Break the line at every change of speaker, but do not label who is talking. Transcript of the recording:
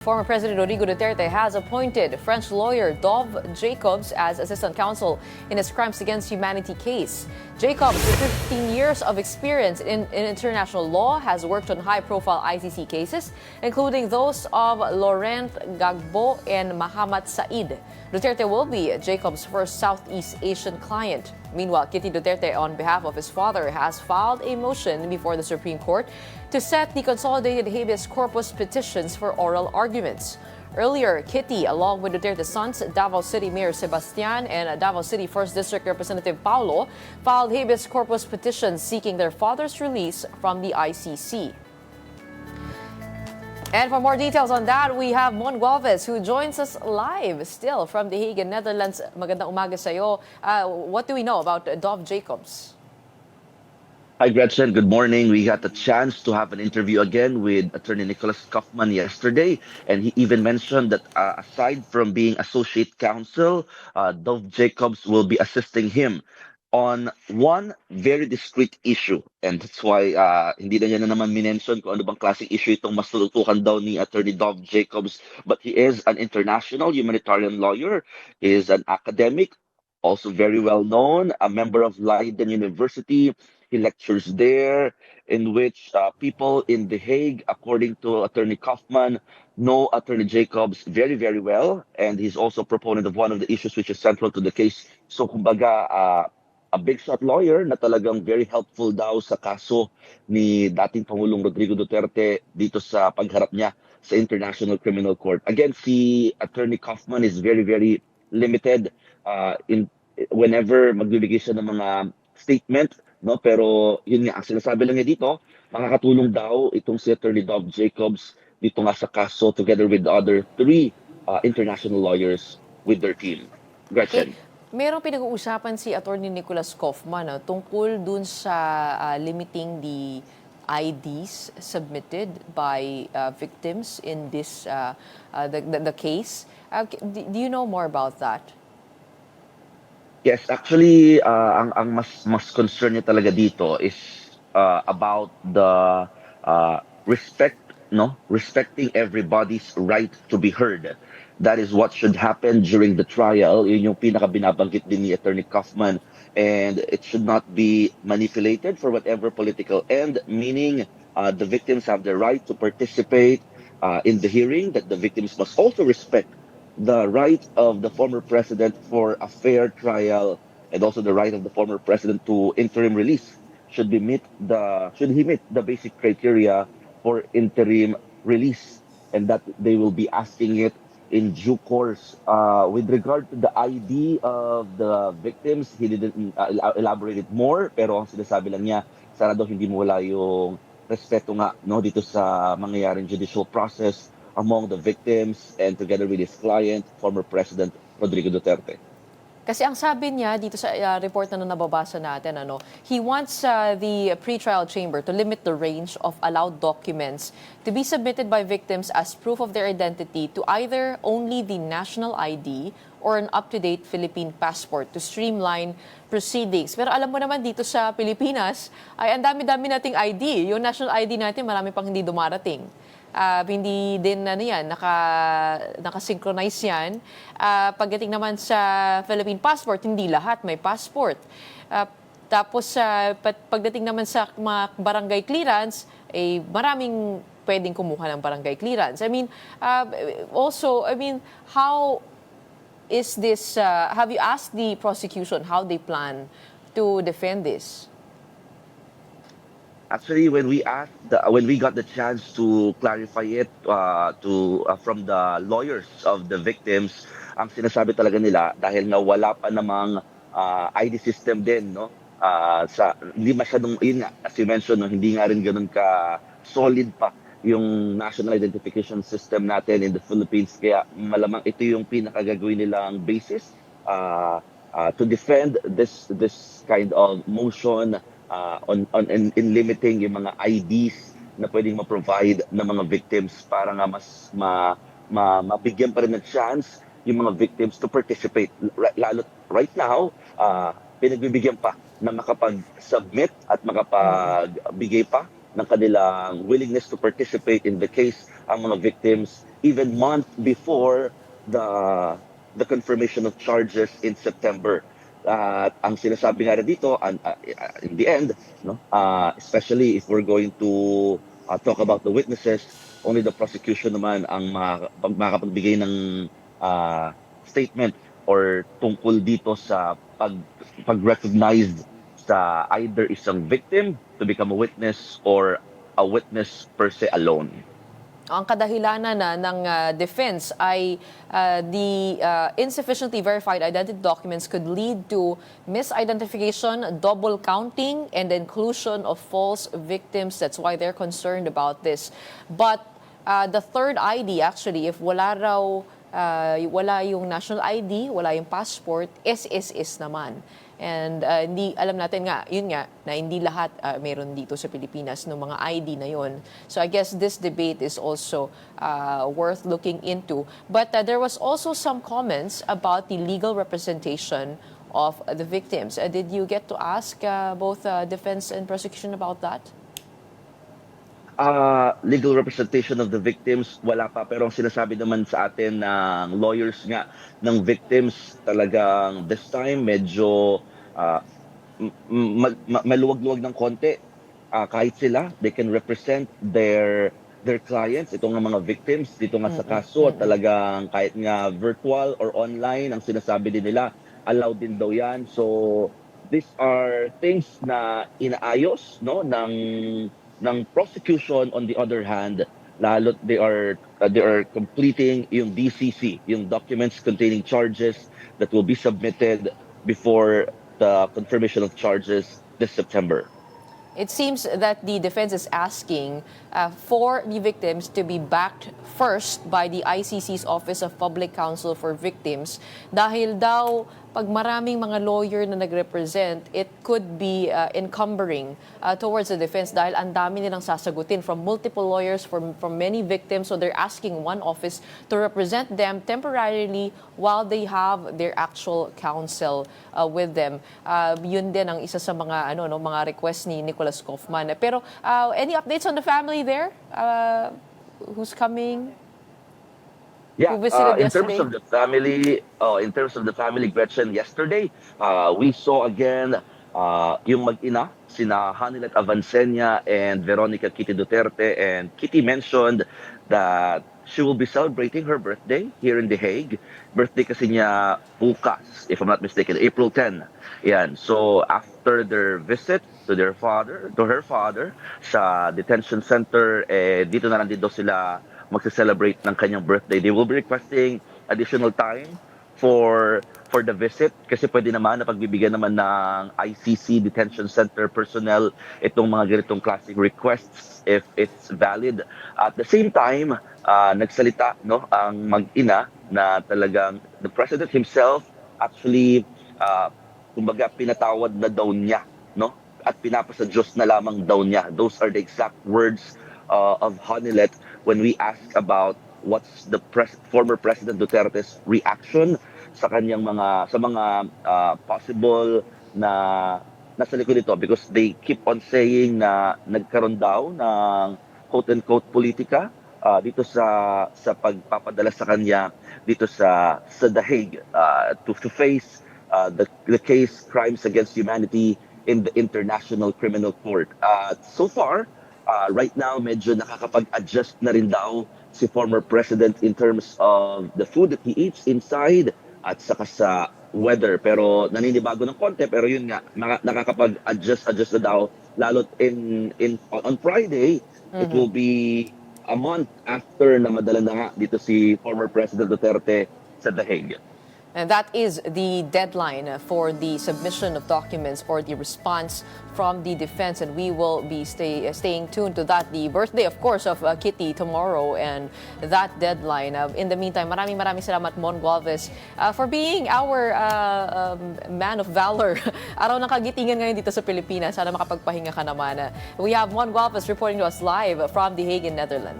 Former President Rodrigo Duterte has appointed French lawyer Dov Jacobs as assistant counsel in his crimes against humanity case. Jacobs, with 15 years of experience in international law, has worked on high-profile ICC cases, including those of Laurent Gbagbo and Mahamat Said. Duterte will be Jacobs' first Southeast Asian client. Meanwhile, Kitty Duterte, on behalf of his father, has filed a motion before the Supreme Court to set the consolidated habeas corpus petitions for oral arguments. Earlier, Kitty, along with Duterte's sons, Davao City Mayor Sebastian and Davao City 1st District Representative Paulo, filed habeas corpus petitions seeking their father's release from the ICC. And for more details on that, we have Mon Gualvez, who joins us live still from The Hague in Netherlands. Magandang umaga sa'yo. What do we know about Dov Jacobs?
Hi, Gretchen. Good morning. We got the chance to have an interview again with Attorney Nicholas Kaufman yesterday, and he even mentioned that aside from being associate counsel, Dov Jacobs will be assisting him on one very discrete issue. And that's why hindi na niya na naman minention kung ano bang klaseng issue itong mas tututukan daw ni Attorney Dov Jacobs. But he is an international humanitarian lawyer, he is an academic, also very well known, a member of Leiden University. He lectures there, in which people in The Hague, according to Attorney Kaufman, know Attorney Jacobs very, very well. And he's also a proponent of one of the issues which is central to the case. So, kumbaga, a big shot lawyer na talagang very helpful daw sa kaso ni dating Pangulong Rodrigo Duterte dito sa pagharap niya sa International Criminal Court. Again, si Attorney Kaufman is very, very limited in whenever magbibigay siya ng mga statement, no? Pero yun nga, ang sinasabi lang niya dito, makakatulong daw itong si Attorney Dov Jacobs dito nga sa kaso together with the other three international lawyers with their team. Gretchen.
Merong pinag-uusapan si Attorney Nicholas Kaufman tungkol dun sa limiting the IDs submitted by victims in this the case. Do you know more about that?
Yes, actually, ang mas concern niya talaga dito is about the respect, no, respecting everybody's right to be heard. That is what should happen during the trial. Yun yung pinaka-binabanggit din ni Attorney Kaufman, and it should not be manipulated for whatever political end. Meaning, the victims have the right to participate in the hearing. That the victims must also respect the right of the former president for a fair trial, and also the right of the former president to interim release. Should he meet the basic criteria for interim release, and that they will be asking it in due course. With regard to the ID of the victims, he didn't elaborate it more, pero ang sinasabi lang niya, sana daw hindi mawala yung respeto nga, no, dito sa mangyayaring judicial process among the victims and together with his client, former President Rodrigo Duterte.
Kasi ang sabi niya dito sa report na nababasa natin, he wants the pretrial chamber to limit the range of allowed documents to be submitted by victims as proof of their identity to either only the national ID or an up-to-date Philippine passport to streamline proceedings. Pero alam mo naman dito sa Pilipinas, ay ang dami-dami nating ID. Yung national ID natin, marami pang hindi dumarating. Hindi din nakasynchronize yan. Pagdating naman sa Philippine passport, hindi lahat may passport. Tapos pagdating naman sa mga barangay clearance, maraming pwedeng kumuha ng barangay clearance. How is this, have you asked the prosecution how they plan to defend this?
Actually, when we got the chance to clarify it from the lawyers of the victims, ang sinasabi talaga nila, dahil nga wala pa namang ID system din, no? Hindi masyadong, yun nga, as you mentioned, no, hindi nga rin ganun ka solid pa yung national identification system natin in the Philippines. Kaya malamang ito yung pinakagagawin nilang basis to defend this kind of motion in limiting yung mga IDs na pwedeng ma-provide ng mga victims para nga mas mabigyan pa rin ng chance yung mga victims to participate. Lalo right now, pinagbibigyan pa na makapag-submit at makapagbigay pa ng kanilang willingness to participate in the case ang mga victims even month before the the confirmation of charges in September. At ang sinasabi nga dito, in the end, no, especially if we're going to talk about the witnesses, only the prosecution naman ang makapagbigay ng statement or tungkol dito sa pag-recognize sa either isang victim to become a witness or a witness per se alone.
Ang kadahilanan na ng defense ay the insufficiently verified identity documents could lead to misidentification, double counting, and the inclusion of false victims. That's why they're concerned about this. But the third ID, actually, if wala yung national ID, wala yung passport, SSS naman. And hindi alam natin nga, yun nga, na hindi lahat meron dito sa Pilipinas ng mga ID na yun. So I guess this debate is also worth looking into. But there was also some comments about the legal representation of the victims. Did you get to ask both defense and prosecution about that?
Legal representation of the victims, wala pa. Pero ang sinasabi naman sa atin ng lawyers nga ng victims, talagang this time medyo maluwag-luwag ng konti. Kahit sila, they can represent their clients. Ito nga mga victims dito nga sa kaso, talagang kahit nga virtual or online, ang sinasabi din nila, allowed din daw yan. So, these are things na inaayos, no, ng prosecution. On the other hand, lalo they are completing yung DCC, yung documents containing charges that will be submitted before the confirmation of charges this September.
It seems that the defense is asking for the victims to be backed first by the ICC's Office of Public Counsel for Victims dahil daw pag maraming mga lawyer na nag-represent, it could be encumbering towards the defense dahil ang dami nilang sasagutin from multiple lawyers from many victims. So they're asking one office to represent them temporarily while they have their actual counsel with them. Yun din ang isa sa mga mga request ni Nicholas Kaufman. Pero any updates on the family there? Who's coming?
Yeah,
Who visited
in
yesterday?
terms of the family, Gretchen, yesterday, we saw again yung mag-ina, sina Hanilet Avancenia and Veronica Kitty Duterte. And Kitty mentioned that she will be celebrating her birthday here in The Hague. Birthday kasi niya bukas, if I'm not mistaken, April 10. Yan. So after their visit to her father sa detention center, dito na lang din daw sila magse-celebrate ng kanyang birthday. They will be requesting additional time for the visit kasi pwede naman na pagbibigyan naman ng ICC detention center personnel itong mga ganitong classic requests if it's valid. At the same time, nagsalita ang mag-ina na talagang the president himself actually kumbaga pinatawad na daw niya, at pinapasa Diyos na lamang daw niya. Those are the exact words of Hanilet when we ask about what's the former President Duterte's reaction sa kanyang mga possible na nasa likod nito, because they keep on saying na nagkaroon daw ng quote-unquote politika dito sa pagpapadala sa kanya dito sa The Hague to face the case crimes against humanity in the International Criminal Court. So far, right now, medyo nakakapag-adjust na rin daw si former president in terms of the food that he eats inside at saka sa weather. Pero naninibago ng konti, pero yun nga, nakakapag-adjust na daw. Lalo on Friday, it will be a month after na madala na nga dito si former President Duterte sa The Hague.
And that is the deadline for the submission of documents or the response from the defense. And we will be staying tuned to that. The birthday, of course, of Kitty tomorrow and that deadline. In the meantime, maraming salamat, Mon Gualvez, for being our man of valor. Araw ng kagitingan ngayon dito sa Pilipinas. Sana makapagpahinga ka naman. We have Mon Gualvez reporting to us live from The Hague in Netherlands.